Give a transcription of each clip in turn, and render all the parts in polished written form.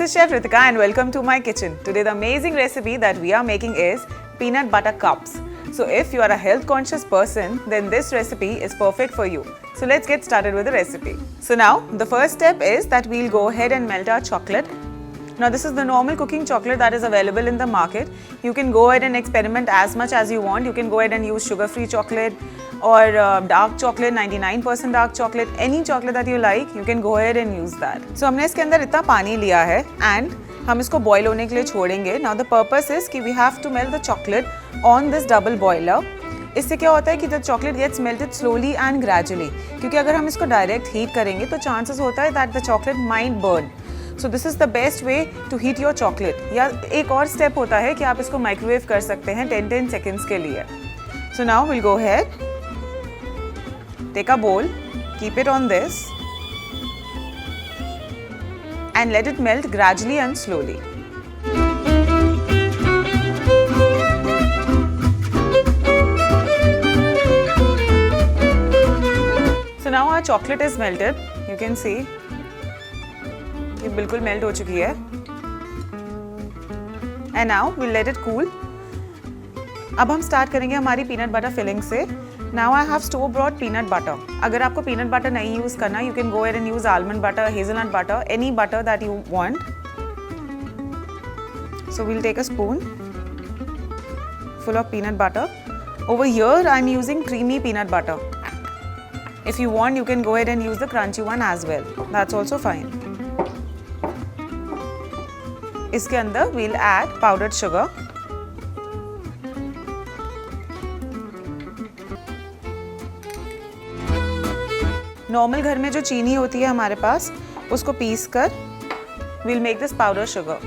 is Chef Ritika and welcome to my kitchen. Today the amazing recipe that we are making is peanut butter cups. So if you are a health conscious person, then this recipe is perfect for you. So let's get started with the recipe. So now the first step is that we'll go ahead and melt our chocolate. Now this is the normal cooking chocolate that is available in the market. You can go ahead and experiment as much as you want. You can go ahead and use sugar-free chocolate or dark chocolate, 99% dark chocolate, any chocolate that you like, you can go ahead and use that. So हमने इसके अंदर इतना पानी लिया है and हम इसको boil होने के लिए छोड़ेंगे. Now the purpose is कि we have to melt the chocolate on this double boiler. इससे क्या होता है कि the chocolate gets melted slowly and gradually. क्योंकि अगर हम इसको direct heat करेंगे तो chances होता है that the chocolate might burn. So this is the best way to heat your chocolate. या एक और step होता है कि आप इसको microwave कर सकते हैं 10 seconds के लिए. So now we'll go ahead, take a bowl, keep it on this and let it melt gradually and slowly. So now our chocolate is melted. You can see ये बिल्कुल मेल्ट हो चुकी है. And now we'll let it cool. अब हम start करेंगे हमारी peanut butter filling से. Now I have store bought peanut butter. अगर आपको peanut butter नहीं यूज़ करना, you can go ahead and use almond butter, hazelnut butter, any butter that you want. So we'll take a spoon full of peanut butter. Over here I'm using creamy peanut butter. If you want, you can go ahead and use the crunchy one as well. That's also fine. इसके अंदर we'll add powdered sugar. Normal घर में जो चीनी होती है हमारे पास, उसको पीस कर we'll make this powder sugar.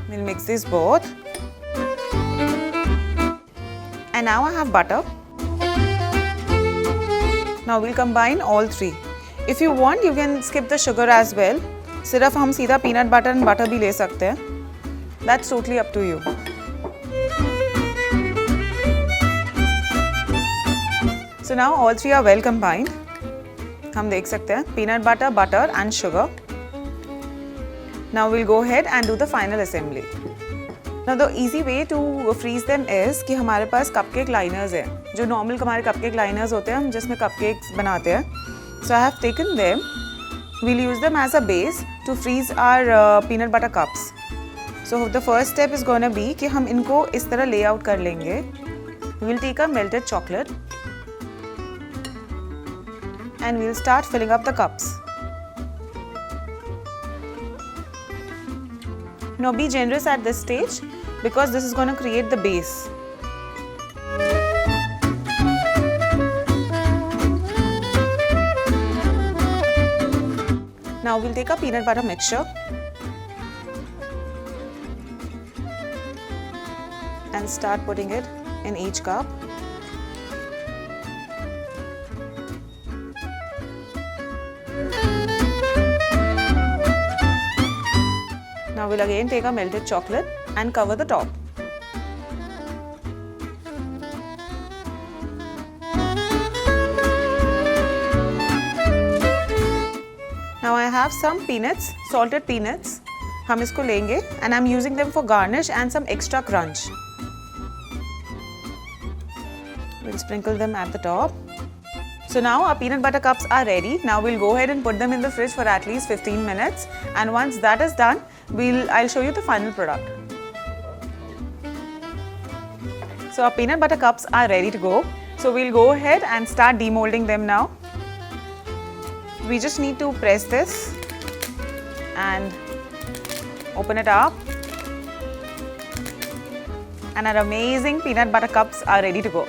We'll mix this both. And now I have butter. Now we'll combine all three. If you want, you can skip the sugar as well. सिर्फ हम सीधा पीनट बटर एंड बटर भी ले सकते हैं. That's totally up to you. So now all three are well combined. हम देख सकते हैं peanut butter, butter and sugar. Now we'll go ahead and do the final assembly. Now the easy way to freeze them is कि हमारे पास cupcake liners हैं. जो normal हमारे cupcake liners होते हैं, हम जिसमें cupcakes बनाते हैं. So I have taken them. We'll use them as a base to freeze our peanut butter cups. So the first step is going to be कि हम इनको इस तरह lay out कर लेंगे. We'll take a melted chocolate and we'll start filling up the cups. Now be generous at this stage because this is going to create the base. Now we'll take a peanut butter mixture and start putting it in each cup. Now we'll again take a melted chocolate and cover the top. Now I have some peanuts, salted peanuts. हम इसको लेंगे and I'm using them for garnish and some extra crunch. We'll sprinkle them at the top. So now our peanut butter cups are ready. Now we'll go ahead and put them in the fridge for at least 15 minutes. And once that is done, I'll show you the final product. So our peanut butter cups are ready to go. So we'll go ahead and start demolding them now. We just need to press this and open it up. And our amazing peanut butter cups are ready to go.